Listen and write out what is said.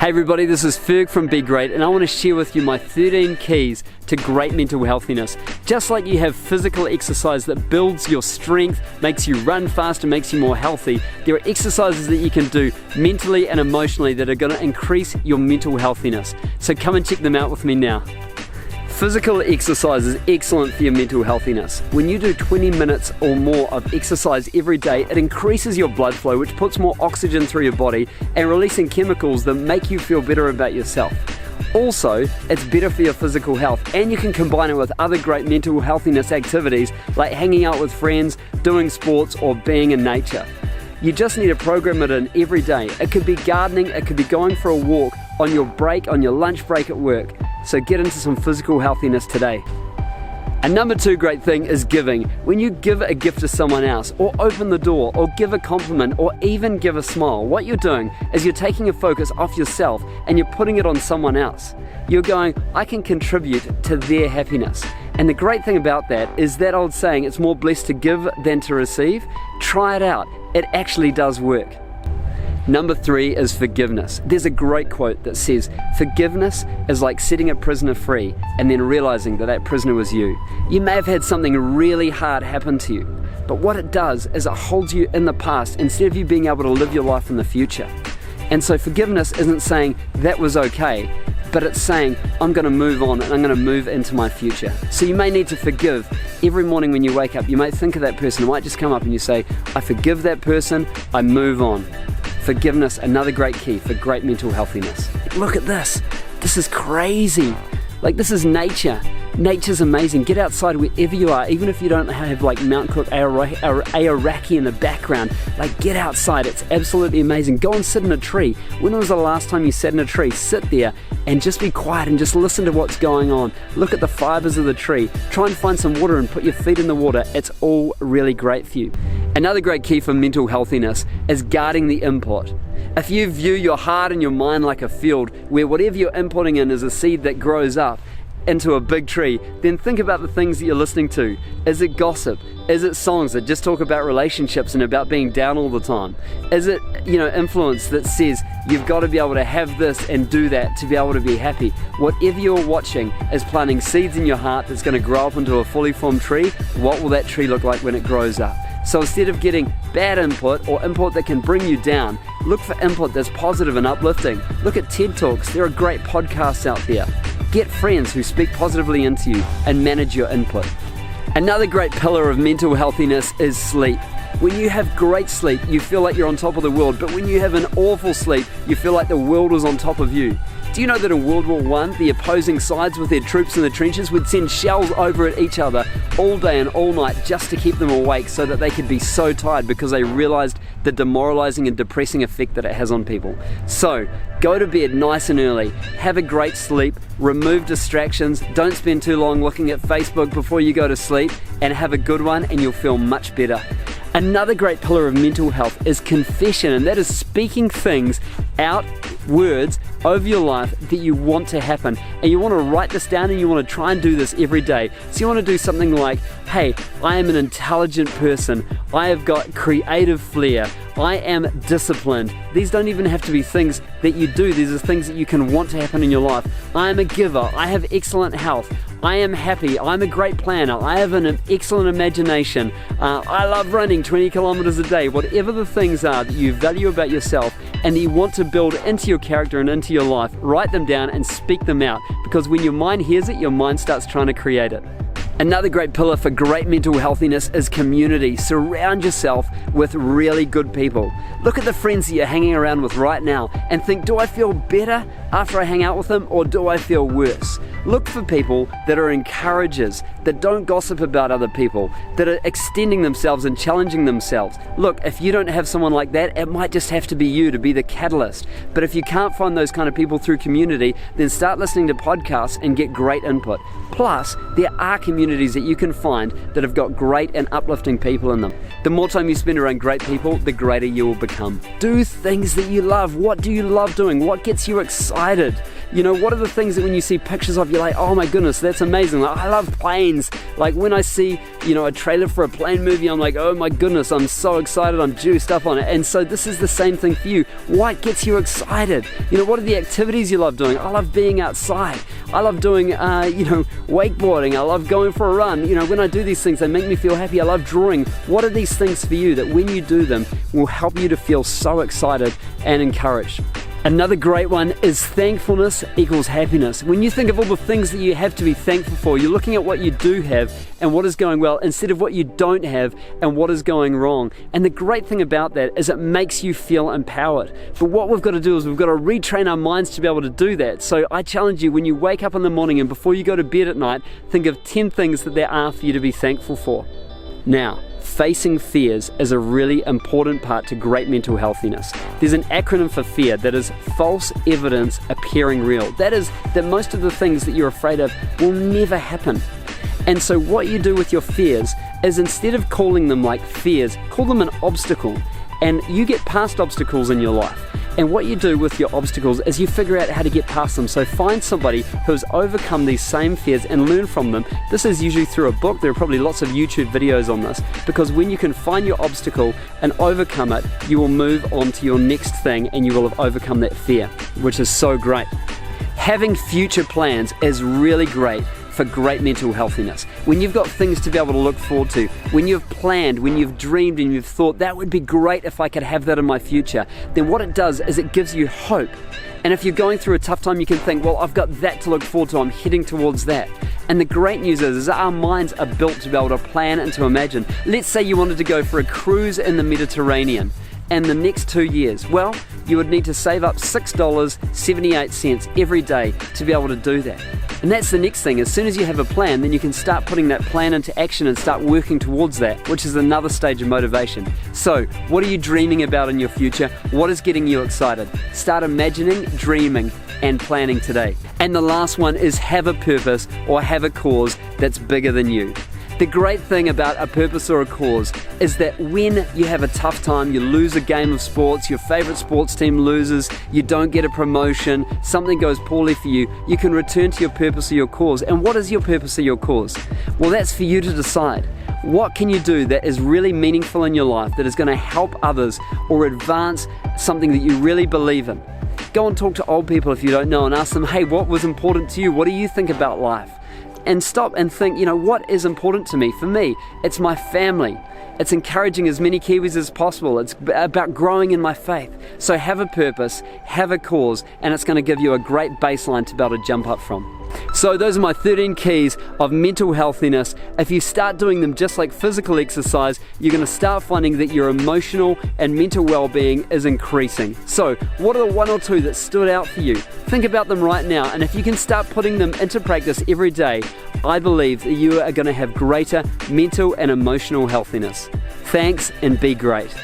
Hey everybody, this is Ferg from Be Great, and I want to share with you my 13 keys to great mental healthiness. Just like you have physical exercise that builds your strength, makes you run faster, makes you more healthy, there are exercises that you can do mentally and emotionally that are going to increase your mental healthiness. So come and check them out with me now. Physical exercise is excellent for your mental healthiness. When you do 20 minutes or more of exercise every day, it increases your blood flow, which puts more oxygen through your body and releasing chemicals that make you feel better about yourself. Also, it's better for your physical health, and you can combine it with other great mental healthiness activities like hanging out with friends, doing sports, or being in nature. You just need to program it in every day. It could be gardening, it could be going for a walk on your break, on your lunch break at work. So get into some physical healthiness today. And number 2 great thing is giving. When you give a gift to someone else, or open the door, or give a compliment, or even give a smile, what you're doing is you're taking your focus off yourself and you're putting it on someone else. You're going, I can contribute to their happiness. And the great thing about that is that old saying, it's more blessed to give than to receive. Try it out. It actually does work. Number 3 is forgiveness. There's a great quote that says, forgiveness is like setting a prisoner free and then realizing that that prisoner was you. You may have had something really hard happen to you, but what it does is it holds you in the past instead of you being able to live your life in the future. And so forgiveness isn't saying that was okay, but it's saying I'm going to move on and I'm going to move into my future. So you may need to forgive every morning when you wake up. You might think of that person. It might just come up and you say, I forgive that person, I move on. Forgiveness, another great key for great mental healthiness. Look at this. This is crazy. Like, this is nature. Nature's amazing. Get outside wherever you are, even if you don't have like Mount Cook Aoraki in the background. Like, get outside. It's absolutely amazing. Go and sit in a tree. When was the last time you sat in a tree? Sit there and just be quiet and just listen to what's going on. Look at the fibers of the tree. Try and find some water and put your feet in the water. It's all really great for you. Another great key for mental healthiness is guarding the input. If you view your heart and your mind like a field where whatever you're inputting in is a seed that grows up into a big tree, then think about the things that you're listening to. Is it gossip? Is it songs that just talk about relationships and about being down all the time? Is it, influence that says you've got to be able to have this and do that to be able to be happy? Whatever you're watching is planting seeds in your heart that's going to grow up into a fully formed tree. What will that tree look like when it grows up? So instead of getting bad input or input that can bring you down, look for input that's positive and uplifting. Look at TED Talks. There are great podcasts out there. Get friends who speak positively into you and manage your input. Another great pillar of mental healthiness is sleep. When you have great sleep, you feel like you're on top of the world, but when you have an awful sleep, you feel like the world was on top of you. Do you know that in World War I, the opposing sides with their troops in the trenches would send shells over at each other all day and all night just to keep them awake so that they could be so tired because they realized the demoralizing and depressing effect that it has on people. So, go to bed nice and early, have a great sleep, remove distractions, don't spend too long looking at Facebook before you go to sleep, and have a good one and you'll feel much better. Another great pillar of mental health is confession, and that is speaking things out, words over your life that you want to happen. And you want to write this down and you want to try and do this every day. So you want to do something like, hey, I am an intelligent person. I have got creative flair. I am disciplined. These don't even have to be things that you do. These are things that you can want to happen in your life. I am a giver. I have excellent health. I am happy. I'm a great planner. I have an excellent imagination. I love running 20 kilometers a day. Whatever the things are that you value about yourself and that you want to build into your character and into your life, write them down and speak them out, because when your mind hears it, your mind starts trying to create it. Another great pillar for great mental healthiness is community. Surround yourself with really good people. Look at the friends that you're hanging around with right now and think, do I feel better after I hang out with them, or do I feel worse? Look for people that are encouragers, that don't gossip about other people, that are extending themselves and challenging themselves. Look, if you don't have someone like that, it might just have to be you to be the catalyst. But if you can't find those kind of people through community, then start listening to podcasts and get great input. Plus, there are communities that you can find that have got great and uplifting people in them. The more time you spend around great people, the greater you will become. Do things that you love. What do you love doing? What gets you excited? What are the things that when you see pictures of, you're like, oh my goodness, that's amazing. Like, I love planes. Like when I see, a trailer for a plane movie, I'm like, oh my goodness, I'm so excited, I'm juiced up on it. And so this is the same thing for you. What gets you excited? What are the activities you love doing? I love being outside. I love doing, wakeboarding. I love going for a run. When I do these things, they make me feel happy. I love drawing. What are these things for you that when you do them will help you to feel so excited and encouraged? Another great one is thankfulness equals happiness. When you think of all the things that you have to be thankful for, you're looking at what you do have and what is going well instead of what you don't have and what is going wrong. And the great thing about that is it makes you feel empowered. But what we've got to do is we've got to retrain our minds to be able to do that. So I challenge you, when you wake up in the morning and before you go to bed at night, think of 10 things that there are for you to be thankful for. Now, facing fears is a really important part to great mental healthiness. There's an acronym for fear that is false evidence appearing real. That is that most of the things that you're afraid of will never happen. And so what you do with your fears is, instead of calling them like fears, call them an obstacle. And you get past obstacles in your life. And what you do with your obstacles is you figure out how to get past them. So find somebody who's overcome these same fears and learn from them. This is usually through a book. There are probably lots of YouTube videos on this, because when you can find your obstacle and overcome it, you will move on to your next thing and you will have overcome that fear, which is so great. Having future plans is really great for great mental healthiness. When you've got things to be able to look forward to, when you've planned, when you've dreamed and you've thought, that would be great if I could have that in my future, then what it does is it gives you hope. And if you're going through a tough time, you can think, well, I've got that to look forward to, I'm heading towards that. And the great news is that our minds are built to be able to plan and to imagine. Let's say you wanted to go for a cruise in the Mediterranean in the next 2 years. Well, you would need to save up $6.78 every day to be able to do that. And that's the next thing. As soon as you have a plan, then you can start putting that plan into action and start working towards that, which is another stage of motivation. So, what are you dreaming about in your future? What is getting you excited? Start imagining, dreaming, and planning today. And the last one is have a purpose or have a cause that's bigger than you. The great thing about a purpose or a cause is that when you have a tough time, you lose a game of sports, your favorite sports team loses, you don't get a promotion, something goes poorly for you, you can return to your purpose or your cause. And what is your purpose or your cause? Well, that's for you to decide. What can you do that is really meaningful in your life, that is going to help others or advance something that you really believe in? Go and talk to old people if you don't know and ask them, hey, what was important to you? What do you think about life? And stop and think, what is important to me? For me, it's my family. It's encouraging as many Kiwis as possible. It's about growing in my faith. So have a purpose, have a cause, and it's going to give you a great baseline to be able to jump up from. So those are my 13 keys of mental healthiness. If you start doing them just like physical exercise, you're going to start finding that your emotional and mental well-being is increasing. So what are the one or two that stood out for you? Think about them right now, and if you can start putting them into practice every day, I believe that you are going to have greater mental and emotional healthiness. Thanks, and be great.